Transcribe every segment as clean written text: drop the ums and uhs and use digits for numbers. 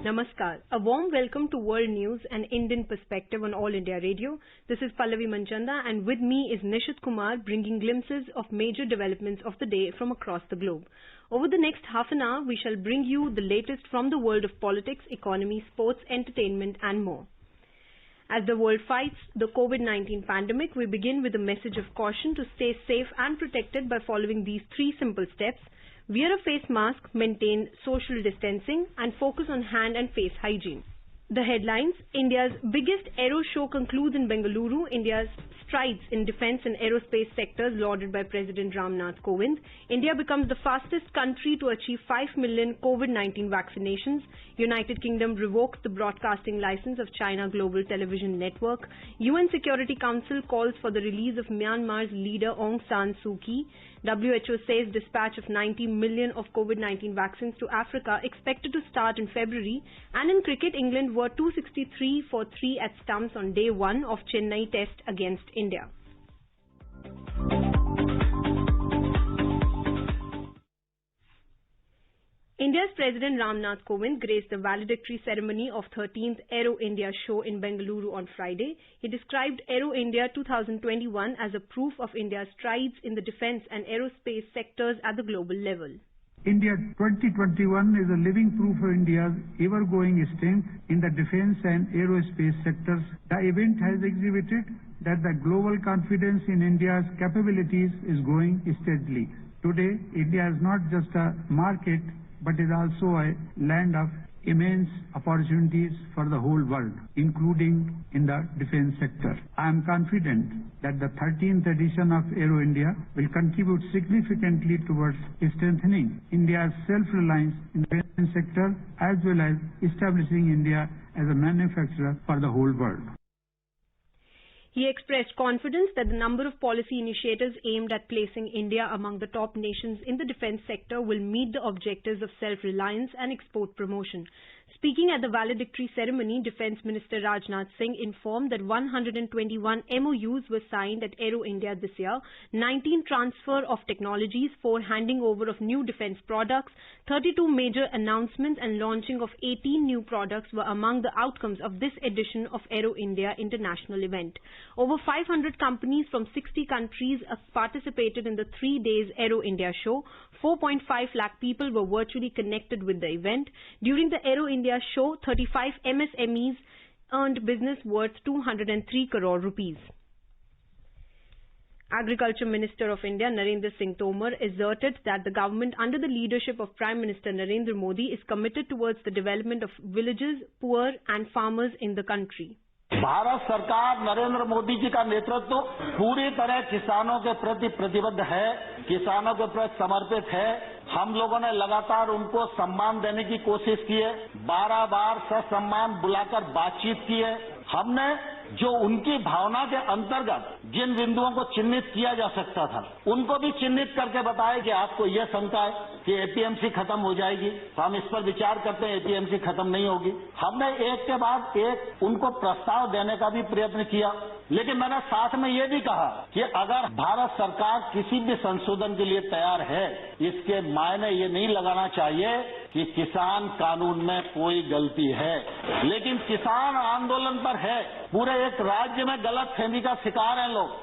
Namaskar. A warm welcome to World News and Indian Perspective on All India Radio. This is Pallavi Manchanda and with me is Nishit Kumar bringing glimpses of major developments of the day from across the globe. Over the next half an hour, we shall bring you the latest from the world of politics, economy, sports, entertainment and more. As the world fights the COVID-19 pandemic, we begin with a message of caution to stay safe and protected by following these three simple steps. Wear a face mask, maintain social distancing and focus on hand and face hygiene. The headlines: India's biggest aero show concludes in Bengaluru. India's strides in defence and aerospace sectors lauded by President Ramnath Kovind. India becomes the fastest country to achieve 5 million COVID-19 vaccinations. United Kingdom revokes the broadcasting license of China Global Television Network. UN Security Council calls for the release of Myanmar's leader Aung San Suu Kyi. WHO says dispatch of 90 million of COVID-19 vaccines to Africa expected to start in February. And in cricket, England were 263 for 3 at stumps on day 1 of Chennai test against India. India's President Ramnath Kovind graced the valedictory ceremony of 13th Aero India show in Bengaluru on Friday. He described Aero India 2021 as a proof of India's strides in the defence and aerospace sectors at the global level. India 2021 is a living proof of India's ever-growing strength in the defence and aerospace sectors. The event has exhibited that the global confidence in India's capabilities is growing steadily. Today, India is not just a market, but is also a land of immense opportunities for the whole world, including in the defence sector. I am confident that the 13th edition of Aero India will contribute significantly towards strengthening India's self-reliance in the defence sector as well as establishing India as a manufacturer for the whole world. He expressed confidence that the number of policy initiatives aimed at placing India among the top nations in the defence sector will meet the objectives of self-reliance and export promotion. Speaking at the valedictory ceremony, Defence Minister Rajnath Singh informed that 121 MOUs were signed at Aero India this year, 19 transfer of technologies, 4 handing over of new defence products, 32 major announcements and launching of 18 new products were among the outcomes of this edition of Aero India International event. Over 500 companies from 60 countries participated in the 3 days Aero India show. 4.5 lakh people were virtually connected with the event. During the Aero India show, 35 MSMEs earned business worth 203 crore rupees. Agriculture Minister of India Narendra Singh Tomar asserted that the government under the leadership of Prime Minister Narendra Modi is committed towards the development of villages, poor and farmers in the country. Bharat सरकार नरेंद्र मोदी जी का नेतृत्व पूरी तरह किसानों के प्रति प्रतिबद्ध है, किसानों के प्रति समर्पित है। हम लोगों ने लगातार उनको सम्मान देने की कोशिश की है, 12 बार ससम्मान बुलाकर बातचीत की है। हमने जो उनकी भावना के अंतर्गत जिन बिंदुओं को चिन्हित किया जा सकता था, उनको भी चिन्हित करके बताया कि आपको यह शंका है कि एपीएमसी खत्म हो जाएगी, तो हम इस पर विचार करते हैं, एपीएमसी खत्म नहीं होगी। हमने एक के बाद एक उनको प्रस्ताव देने का भी प्रयत्न किया, लेकिन मैंने साथ में ये भी कहा कि अगर भारत सरकार किसी भी संशोधन के लिए तैयार है, इसके मायने ये नहीं लगाना चाहिए कि किसान कानून में कोई गलती है, लेकिन किसान आंदोलन पर है, पूरे एक राज्य में गलतफहमी का शिकार हैं लोग।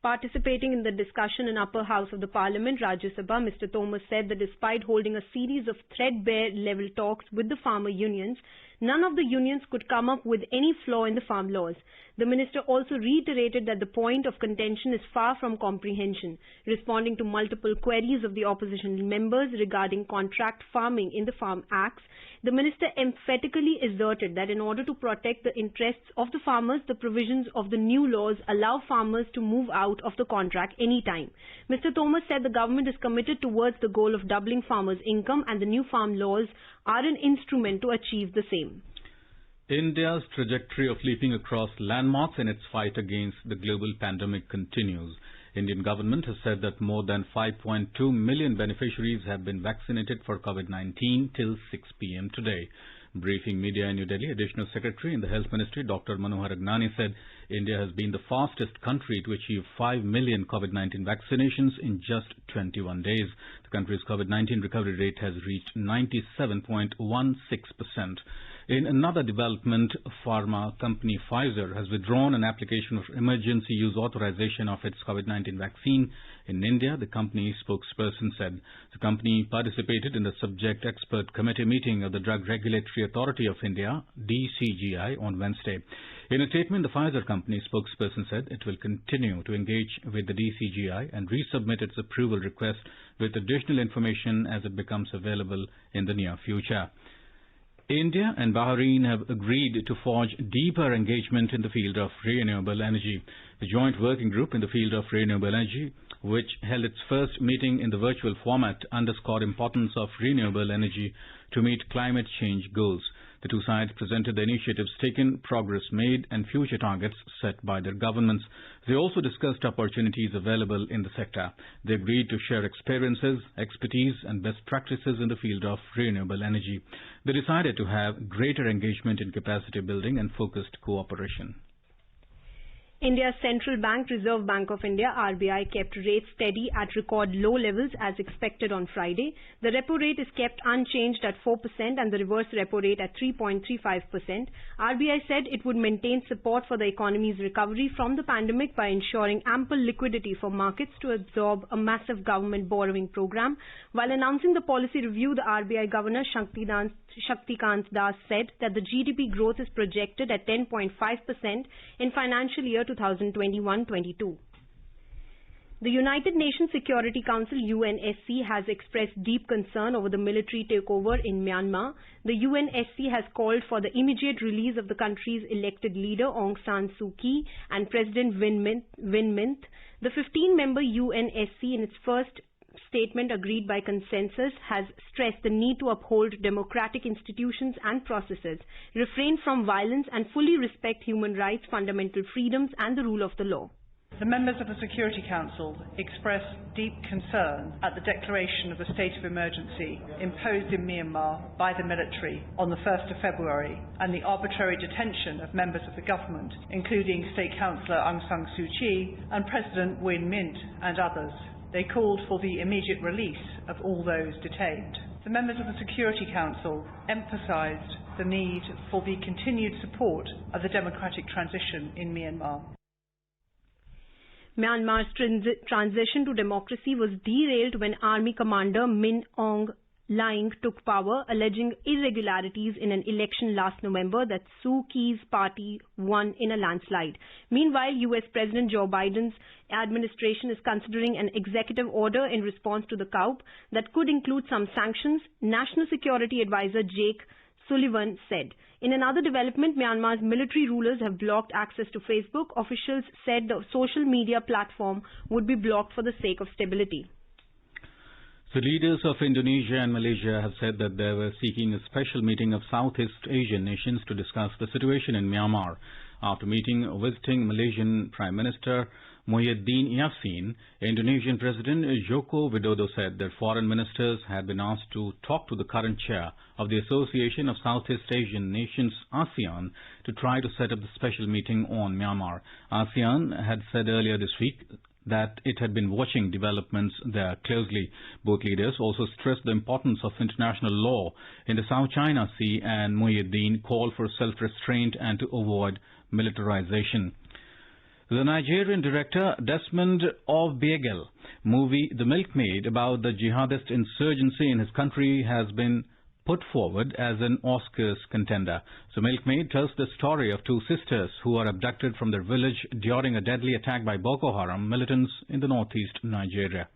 Participating in the discussion in upper house of the parliament, Rajya Sabha, Mr. Thomas said that despite holding a series of threadbare level talks with the farmer unions, none of the unions could come up with any flaw in the farm laws. The minister also reiterated that the point of contention is far from comprehension. Responding to multiple queries of the opposition members regarding contract farming in the Farm Acts, the minister emphatically asserted that in order to protect the interests of the farmers, the provisions of the new laws allow farmers to move out of the contract anytime. Mr. Thomas said the government is committed towards the goal of doubling farmers' income and the new farm laws are an instrument to achieve the same. India's trajectory of leaping across landmarks in its fight against the global pandemic continues. Indian government has said that more than 5.2 million beneficiaries have been vaccinated for COVID-19 till 6 p.m. today. Briefing media in New Delhi, Additional Secretary in the Health Ministry, Dr. Manohar Agnani, said India has been the fastest country to achieve 5 million COVID-19 vaccinations in just 21 days. The country's COVID-19 recovery rate has reached 97.16%. In another development, pharma company Pfizer has withdrawn an application for emergency use authorization of its COVID-19 vaccine in India, the company's spokesperson said. The company participated in the subject expert committee meeting of the Drug Regulatory Authority of India, DCGI, on Wednesday. In a statement, the Pfizer company spokesperson said it will continue to engage with the DCGI and resubmit its approval request with additional information as it becomes available in the near future. India and Bahrain have agreed to forge deeper engagement in the field of renewable energy. The joint working group in the field of renewable energy, which held its first meeting in the virtual format, underscored the importance of renewable energy to meet climate change goals. The two sides presented the initiatives taken, progress made and future targets set by their governments. They also discussed opportunities available in the sector. They agreed to share experiences, expertise and best practices in the field of renewable energy. They decided to have greater engagement in capacity building and focused cooperation. India's Central Bank, Reserve Bank of India, RBI, kept rates steady at record low levels as expected on Friday. The repo rate is kept unchanged at 4% and the reverse repo rate at 3.35%. RBI said it would maintain support for the economy's recovery from the pandemic by ensuring ample liquidity for markets to absorb a massive government borrowing program. While announcing the policy review, the RBI Governor Shaktikant Das said that the GDP growth is projected at 10.5% in financial year 2021-22. The United Nations Security Council UNSC has expressed deep concern over the military takeover in Myanmar. The UNSC has called for the immediate release of the country's elected leader Aung San Suu Kyi and President Win Myint. The 15-member UNSC in its first statement agreed by consensus has stressed the need to uphold democratic institutions and processes, refrain from violence and fully respect human rights, fundamental freedoms and the rule of the law. The members of the Security Council express deep concern at the declaration of the state of emergency imposed in Myanmar by the military on the 1st of February and the arbitrary detention of members of the government, including State Councillor Aung San Suu Kyi and President Win Myint and others. They called for the immediate release of all those detained. The members of the Security Council emphasised the need for the continued support of the democratic transition in Myanmar. Myanmar's transition to democracy was derailed when Army Commander Min Aung Hlaing took power, alleging irregularities in an election last November that Suu Kyi's party won in a landslide. Meanwhile, US President Joe Biden's administration is considering an executive order in response to the coup that could include some sanctions, National Security Advisor Jake Sullivan said. In another development, Myanmar's military rulers have blocked access to Facebook. Officials said the social media platform would be blocked for the sake of stability. The leaders of Indonesia and Malaysia have said that they were seeking a special meeting of Southeast Asian nations to discuss the situation in Myanmar. After meeting visiting Malaysian Prime Minister Muhyiddin Yassin, Indonesian President Joko Widodo said that foreign ministers had been asked to talk to the current chair of the Association of Southeast Asian Nations, ASEAN, to try to set up the special meeting on Myanmar. ASEAN had said earlier this week that it had been watching developments there closely. Both leaders also stressed the importance of international law in the South China Sea, and Muhyiddin called for self-restraint and to avoid militarization. The Nigerian director Desmond Obiegel movie The Milkmaid about the jihadist insurgency in his country has been put forward as an Oscars contender. The Milkmaid tells the story of two sisters who are abducted from their village during a deadly attack by Boko Haram militants in the northeast Nigeria.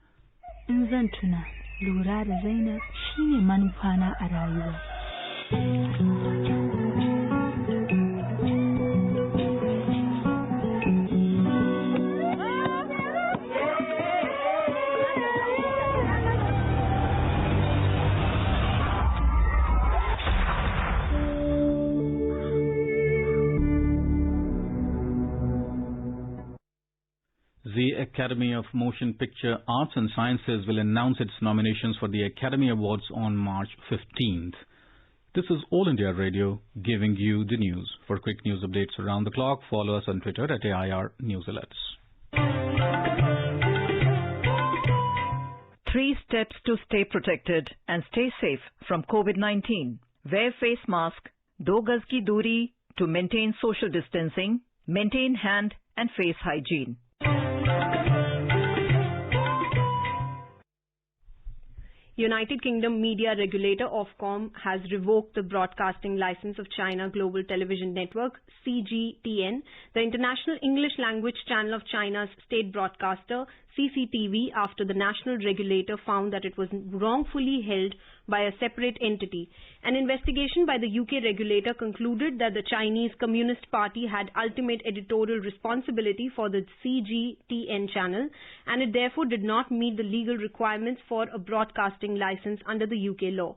The Academy of Motion Picture Arts and Sciences will announce its nominations for the Academy Awards on March 15th. This is All India Radio giving you the news. For quick news updates around the clock, follow us on Twitter at AIR News Alerts. 3 steps to stay protected and stay safe from COVID-19. Wear face mask, 2 gaz ki duri to maintain social distancing, maintain hand and face hygiene. United Kingdom media regulator Ofcom has revoked the broadcasting license of China Global Television Network, CGTN, the international English language channel of China's state broadcaster, CCTV, after the national regulator found that it was wrongfully held by a separate entity. An investigation by the UK regulator concluded that the Chinese Communist Party had ultimate editorial responsibility for the CGTN channel, and it therefore did not meet the legal requirements for a broadcasting license under the UK law.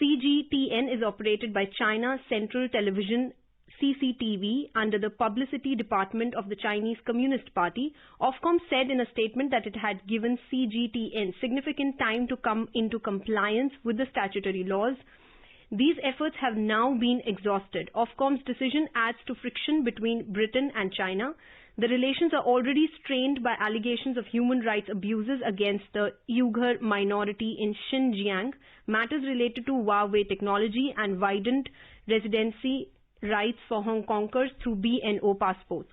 CGTN is operated by China Central Television CCTV under the Publicity Department of the Chinese Communist Party. Ofcom said in a statement that it had given CGTN significant time to come into compliance with the statutory laws. These efforts have now been exhausted. Ofcom's decision adds to friction between Britain and China. The relations are already strained by allegations of human rights abuses against the Uyghur minority in Xinjiang, matters related to Huawei technology, and widened residency rights for Hong Kongers through BNO passports.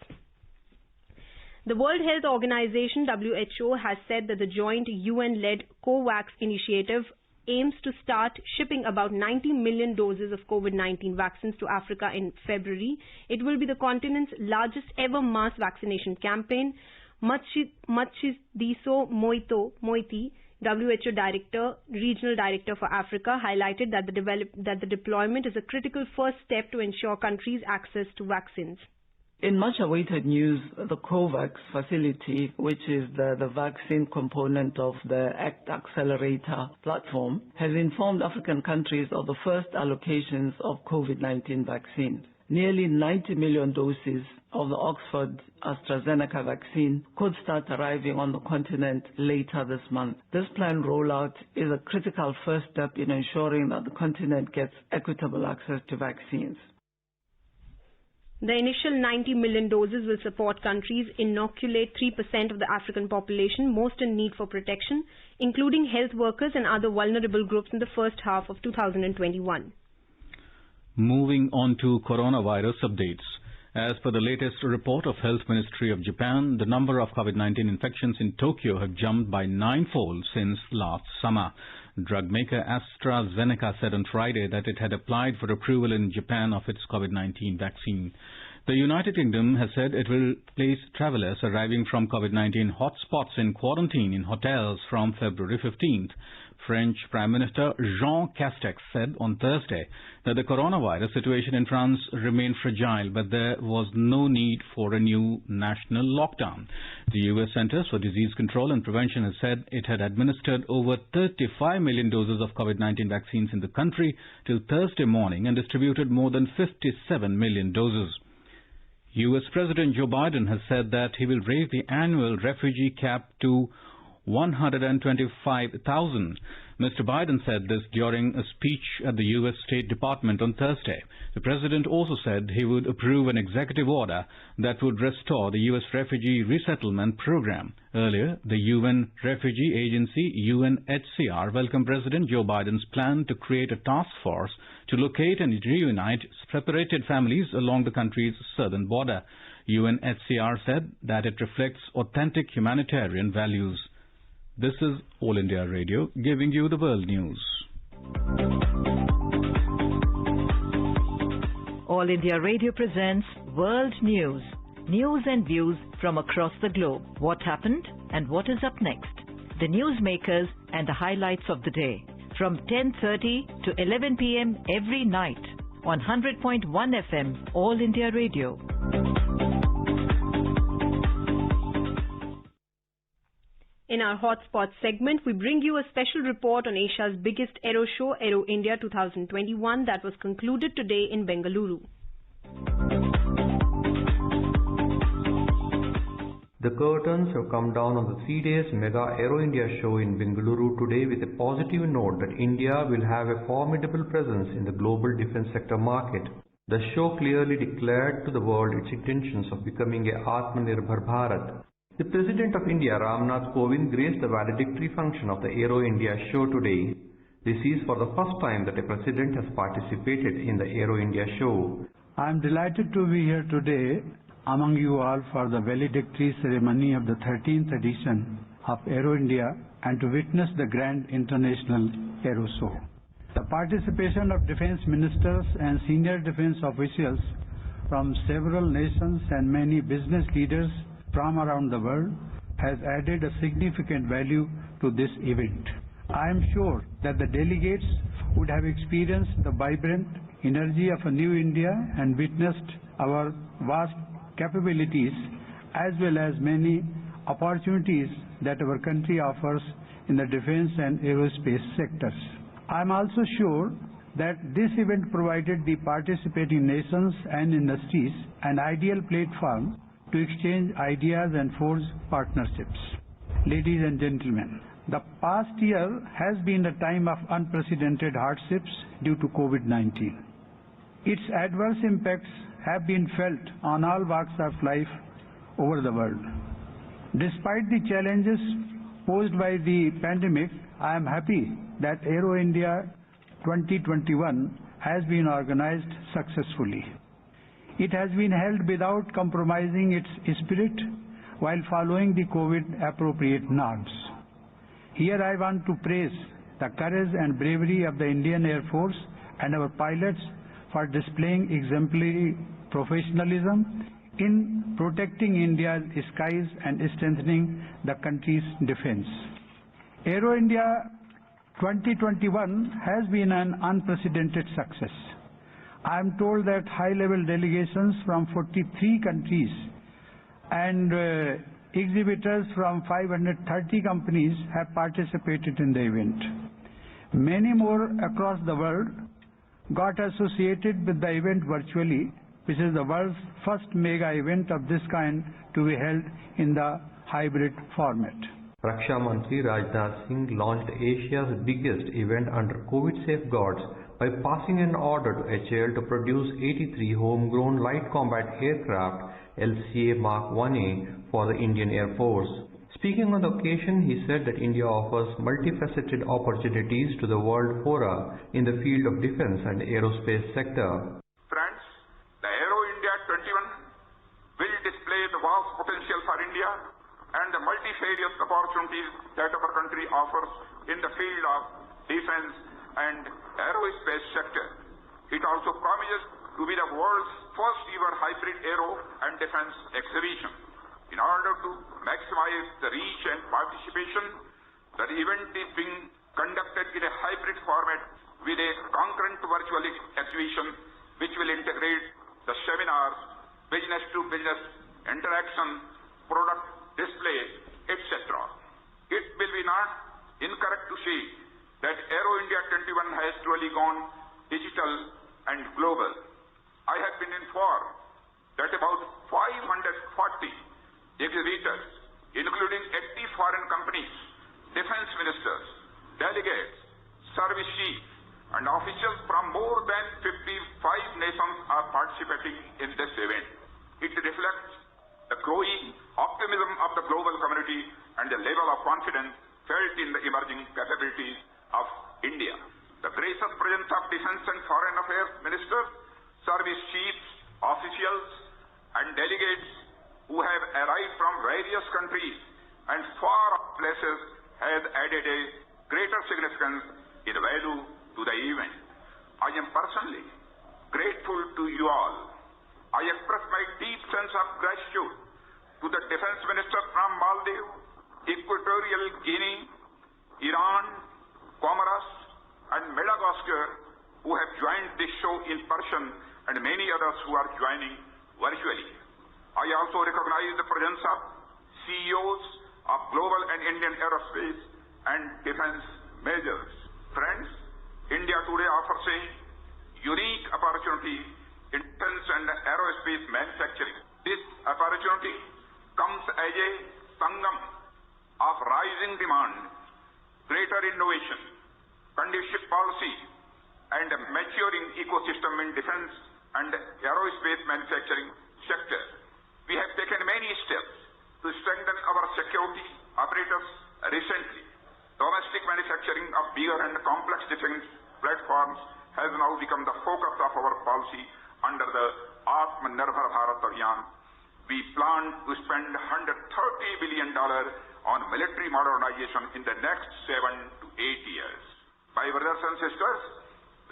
The World Health Organization (WHO) has said that the joint UN-led COVAX initiative aims to start shipping about 90 million doses of COVID-19 vaccines to Africa in February. It will be the continent's largest ever mass vaccination campaign. Matshidiso Moiti, WHO Regional Director for Africa, highlighted that the deployment is a critical first step to ensure countries' access to vaccines. In much awaited news, the COVAX facility, which is the vaccine component of the ACT Accelerator platform, has informed African countries of the first allocations of COVID-19 vaccines. Nearly 90 million doses of the Oxford AstraZeneca vaccine could start arriving on the continent later this month. This planned rollout is a critical first step in ensuring that the continent gets equitable access to vaccines. The initial 90 million doses will support countries inoculate 3% of the African population most in need for protection, including health workers and other vulnerable groups in the first half of 2021. Moving on to coronavirus updates. As per the latest report of Health Ministry of Japan, the number of COVID-19 infections in Tokyo have jumped by 9-fold since last summer. Drug maker AstraZeneca said on Friday that it had applied for approval in Japan of its COVID-19 vaccine. The United Kingdom has said it will place travellers arriving from COVID-19 hotspots in quarantine in hotels from February 15th. French Prime Minister Jean Castex said on Thursday that the coronavirus situation in France remained fragile, but there was no need for a new national lockdown. The U.S. Centers for Disease Control and Prevention has said it had administered over 35 million doses of COVID-19 vaccines in the country till Thursday morning and distributed more than 57 million doses. U.S. President Joe Biden has said that he will raise the annual refugee cap to 125,000. Mr. Biden said this during a speech at the U.S. State Department on Thursday. The president also said he would approve an executive order that would restore the U.S. refugee resettlement program. Earlier, the UN Refugee Agency, UNHCR, welcomed President Joe Biden's plan to create a task force to locate and reunite separated families along the country's southern border. UNHCR said that it reflects authentic humanitarian values. This is All India Radio giving you the world news. All India Radio presents World News. News and views from across the globe. What happened and what is up next? The newsmakers and the highlights of the day. From 10:30 to 11 p.m. every night on 100.1 FM All India Radio. In our Hotspot segment, we bring you a special report on Asia's biggest aero show, Aero India 2021, that was concluded today in Bengaluru. The curtains have come down on the 3 days Mega Aero India show in Bengaluru today with a positive note that India will have a formidable presence in the global defense sector market. The show clearly declared to the world its intentions of becoming a Atmanirbhar Bharat. The President of India, Ramnath Kovind, graced the valedictory function of the Aero India show today. This is for the first time that a President has participated in the Aero India show. I am delighted to be here today among you all for the valedictory ceremony of the 13th edition of Aero India and to witness the Grand International Aero Show. The participation of defense ministers and senior defense officials from several nations and many business leaders from around the world has added a significant value to this event. I am sure that the delegates would have experienced the vibrant energy of a new India and witnessed our vast capabilities as well as many opportunities that our country offers in the defense and aerospace sectors. I am also sure that this event provided the participating nations and industries an ideal platform to exchange ideas and forge partnerships. Ladies and gentlemen, the past year has been a time of unprecedented hardships due to COVID-19. Its adverse impacts have been felt on all walks of life over the world. Despite the challenges posed by the pandemic, I am happy that Aero India 2021 has been organized successfully. It has been held without compromising its spirit while following the COVID appropriate norms. Here I want to praise the courage and bravery of the Indian Air Force and our pilots for displaying exemplary professionalism in protecting India's skies and strengthening the country's defense. Aero India 2021 has been an unprecedented success. I am told that high-level delegations from 43 countries and exhibitors from 530 companies have participated in the event. Many more across the world got associated with the event virtually, which is the world's first mega event of this kind to be held in the hybrid format. Raksha Mantri Rajnath Singh launched Asia's biggest event under COVID safeguards by passing an order to HAL to produce 83 homegrown light combat aircraft LCA Mark 1A for the Indian Air Force. Speaking on the occasion, he said that India offers multifaceted opportunities to the world fora in the field of defense and aerospace sector. Friends, the Aero India 21 will display the vast potential for India and the multifarious opportunities that our country offers in the field of defense and aerospace sector. It also promises to be the world's first ever hybrid aero and defense exhibition. In order to maximize the reach and participation, the event is being conducted in a hybrid format with a concurrent virtual exhibition which will integrate the seminars, business-to-business interaction, product display, etc. It will be not incorrect to say that Aero India 21 has truly gone digital and global. I have been informed that about 540 exhibitors, including 80 foreign companies, defense ministers, delegates, service chiefs, and officials from more than 55 nations are participating in this event. It reflects the growing optimism of the global community and the level of confidence felt in the emerging capabilities of India. The gracious presence of defense and foreign affairs ministers, service chiefs, officials, and delegates who have arrived from various countries and far-off places has added a greater significance in value to the event. I am personally grateful to you all. I express my deep sense of gratitude to the defense ministers from Maldives, Equatorial Guinea, Iran, Comoros, and Madagascar who have joined this show in person and many others who are joining virtually. I also recognize the presence of CEOs of global and Indian aerospace and defense majors. Friends, India today offers a unique opportunity in defense and aerospace manufacturing. This opportunity comes as a sangam of rising demand, greater innovation, conducive policy, and a maturing ecosystem in defense and aerospace manufacturing sector. We have taken many steps to strengthen our security apparatus recently. Domestic manufacturing of bigger and complex defense platforms has now become the focus of our policy under the Atmanirbhar Bharat Abhiyan. We plan to spend $130 billion on military modernization in the next 7 to 8 years. My brothers and sisters,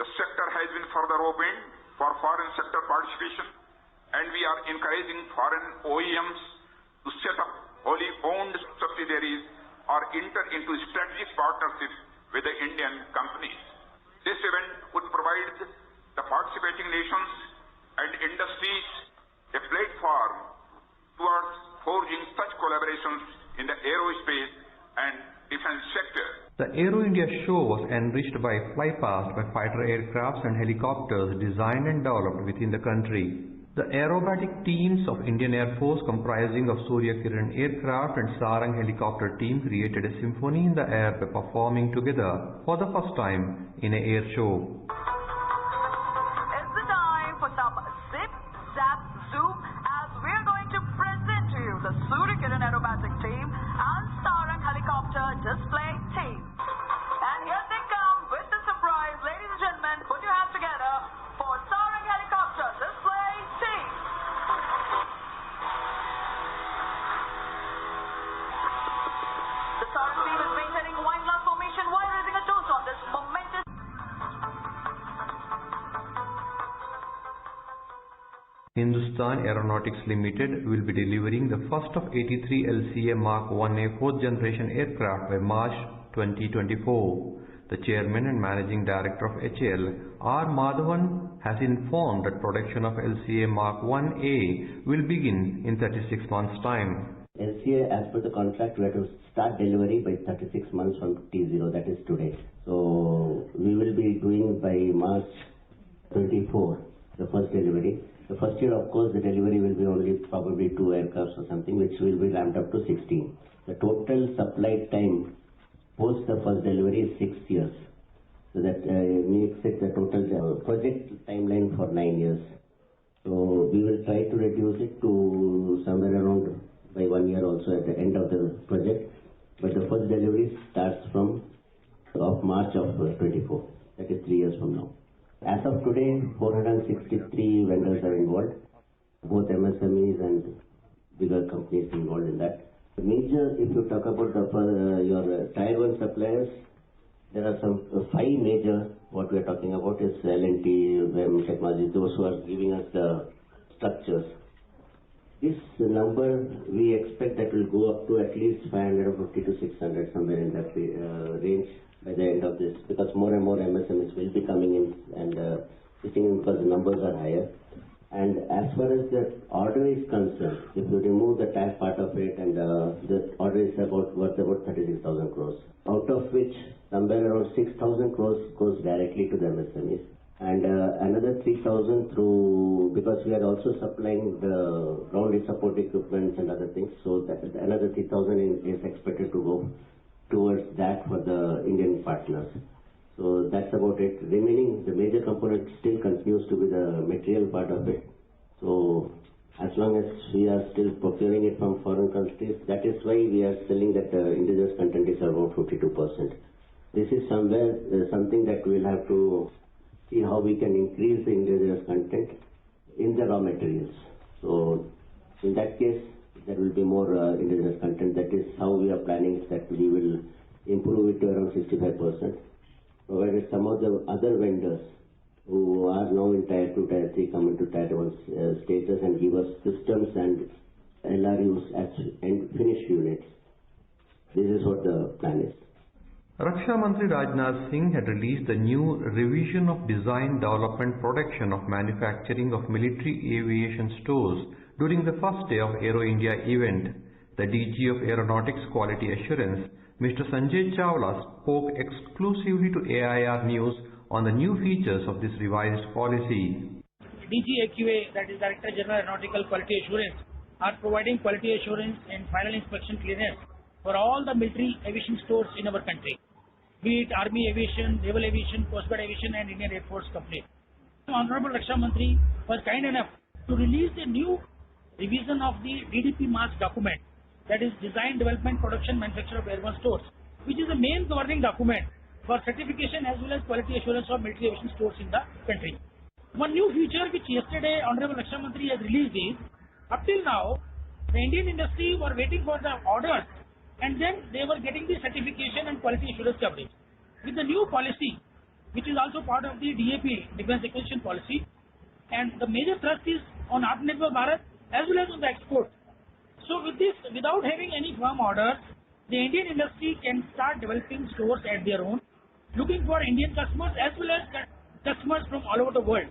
the sector has been further opened for foreign sector participation, and we are encouraging foreign OEMs to set up wholly owned subsidiaries or enter into strategic partnerships with the Indian companies. This event would provide the participating nations and industries a platform towards forging such collaborations in the aerospace and defense sector. The Aero India show was enriched by flypast by fighter aircrafts and helicopters designed and developed within the country. The aerobatic teams of Indian Air Force comprising of Surya Kiran aircraft and Sarang helicopter team created a symphony in the air by performing together for the first time in an air show. It's the time for some zip, zap, zoom as we're going to present to you the Surya Kiran aerobatic team and Sarang helicopter display team. And here they come with the surprise. Ladies and gentlemen, put your hands together for Sarang helicopter display team. The Sarang team is maintaining wine glass formation while raising a toast on this momentous. Hindustan Aeronautics Limited will be delivering the first of 83 LCA Mark 1A 4th generation aircraft by March 2024. The Chairman and Managing Director of HAL, R. Madhavan, has informed that production of LCA Mark 1A will begin in 36 months' time. LCA, as per the contract, we have to start delivery by 36 months from T0, that is today. So we will be doing by March 24, the first delivery. The first year, of course, the delivery will be only probably 2 aircrafts or something, which will be ramped up to 16. The total supply time post the first delivery is 6 years. So that makes it the total project timeline for 9 years. So we will try to reduce it to somewhere around by 1 year also at the end of the project. But the first delivery starts from March of 24. That is 3 years from now. As of today, 463 vendors are involved, both MSMEs and bigger companies involved in that. Major, if you talk about your Tier 1 suppliers, there are some 5 major, what we are talking about is L&T, WEM Technology, those who are giving us the structures. This number, we expect that will go up to at least 550 to 600, somewhere in that range by the end of this, because more and more MSMEs will be coming in and sitting in because the numbers are higher. And as far as the order is concerned, if you remove the tax part of it, and the order is worth about 36,000 crores, out of which somewhere around 6,000 crores goes directly to the MSMEs, and another 3,000 through, because we are also supplying the ground support equipment and other things, so that another 3,000 is expected to go towards that for the Indian partners. So that's about it. Remaining, the major component still continues to be the material part of it. So as long as we are still procuring it from foreign countries, that is why we are selling that indigenous content is around 52%. This is somewhere something that we'll have to see how we can increase the indigenous content in the raw materials. So in that case, there will be more indigenous content. That is how we are planning that we will improve it to around 65%. Provided some of the other vendors who are now in Tier 2, Tier 3 come into Tier 1 status and give us systems and LRUs and finished units. This is what the plan is. Raksha Mantri Rajnath Singh had released the new Revision of Design, Development, Production of Manufacturing of Military Aviation Stores during the first day of Aero India event. The DG of Aeronautics Quality Assurance, Mr. Sanjay Chawla, spoke exclusively to AIR News on the new features of this revised policy. DGAQA, that is Director General Aeronautical Quality Assurance, are providing quality assurance and final inspection clearance for all the military aviation stores in our country, be it Army Aviation, Naval Aviation, Coast Guard Aviation and Indian Air Force Company. Honorable Raksha Mantri was kind enough to release a new revision of the DDP mask document, that is Design, Development, Production, Manufacture of Airborne Stores, which is the main governing document for certification as well as quality assurance of military aviation stores in the country. One new feature which yesterday Honorable Raksha Mantri has released is, up till now, the Indian industry were waiting for the orders and then they were getting the certification and quality assurance coverage. With the new policy, which is also part of the DAP, Defense Acquisition Policy, and the major thrust is on Atmanirbhar Bharat as well as on the export. So with this, without having any firm orders, the Indian industry can start developing stores at their own, looking for Indian customers as well as customers from all over the world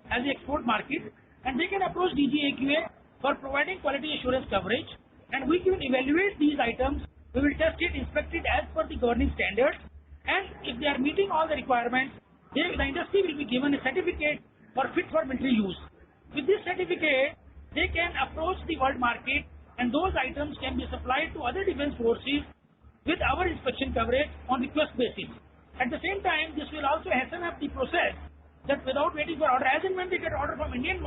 as the export market, and they can approach DGAQA for providing quality assurance coverage, and we can evaluate these items. We will test it, inspect it as per the governing standards, and if they are meeting all the requirements, the industry will be given a certificate for fit for military use. With this certificate, they can approach the world market, and those items can be supplied to other defense forces with our inspection coverage on request basis. At the same time, this will also hasten up the process that without waiting for order, as and when they get order from Indian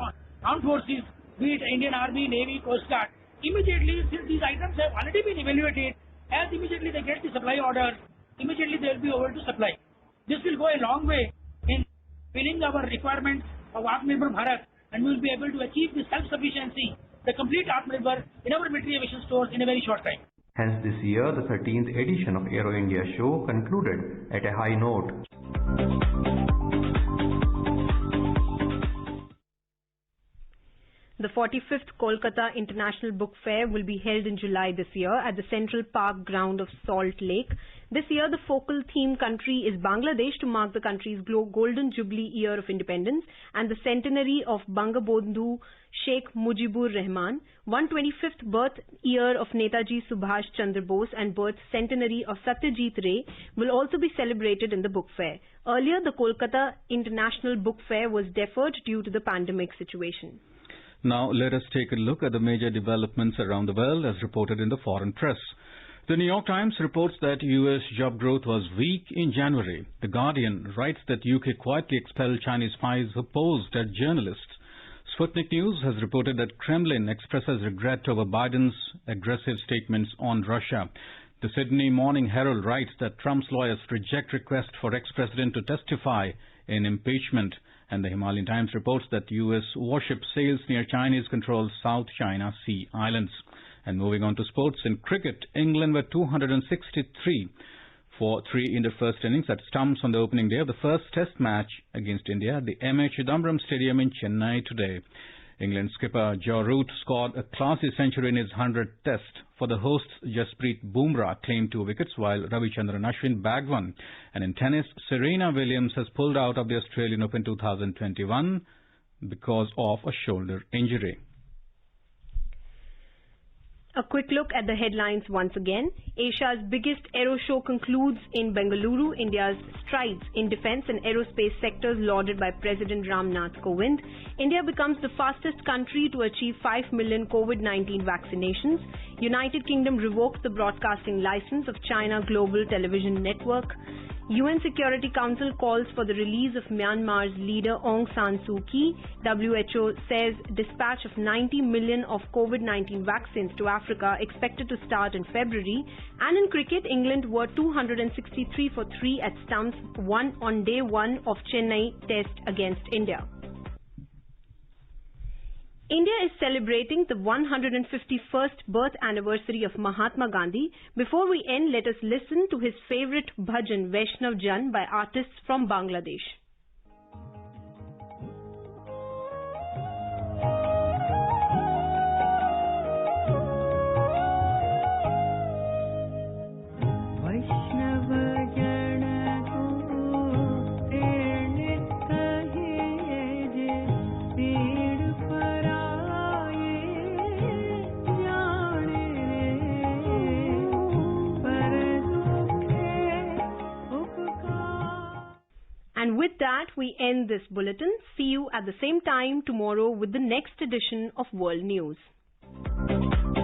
armed forces, be it Indian Army, Navy, Coast Guard, immediately, since these items have already been evaluated, as immediately they get the supply order, immediately they will be able to supply. This will go a long way in filling our requirements of Atmanirbhar Bharat, and we will be able to achieve the self-sufficiency, the complete Atmanirbhar in our military aviation stores in a very short time. Hence this year, the 13th edition of Aero India show concluded at a high note. The 45th Kolkata International Book Fair will be held in July this year at the Central Park ground of Salt Lake. This year, the focal theme country is Bangladesh to mark the country's Golden Jubilee Year of Independence and the centenary of Bangabandhu Sheikh Mujibur Rahman, 125th birth year of Netaji Subhash Chandra Bose and birth centenary of Satyajit Ray will also be celebrated in the book fair. Earlier, the Kolkata International Book Fair was deferred due to the pandemic situation. Now let us take a look at the major developments around the world as reported in the foreign press. The New York Times reports that US job growth was weak in January. The Guardian writes that UK quietly expelled Chinese spies who posed as journalists. Sputnik News has reported that Kremlin expresses regret over Biden's aggressive statements on Russia. The Sydney Morning Herald writes that Trump's lawyers reject request for ex-president to testify in impeachment. And the Himalayan Times reports that US warship sails near Chinese-controlled South China Sea islands. And moving on to sports, in cricket, England were 263 for 3 in the first innings at stumps on the opening day of the first test match against India at the MA Chidambaram Stadium in Chennai today. England skipper Joe Root scored a classy century in his 100th test. For the hosts, Jasprit Bumrah claimed 2 wickets while Ravichandran Ashwin bagged 1. And in tennis, Serena Williams has pulled out of the Australian Open 2021 because of a shoulder injury. A quick look at the headlines once again. Asia's biggest aero show concludes in Bengaluru. India's strides in defense and aerospace sectors lauded by President Ramnath Kovind. India becomes the fastest country to achieve 5 million COVID-19 vaccinations. United Kingdom revokes the broadcasting license of China Global Television Network. UN Security Council calls for the release of Myanmar's leader Aung San Suu Kyi. WHO says dispatch of 90 million of COVID-19 vaccines to Africa expected to start in February. And in cricket, England were 263 for 3 at stumps, won on day 1 of Chennai Test against India. India is celebrating the 151st birth anniversary of Mahatma Gandhi. Before we end, let us listen to his favorite bhajan, Vaishnav Jan, by artists from Bangladesh. And with that, we end this bulletin. See you at the same time tomorrow with the next edition of World News. Namaskar.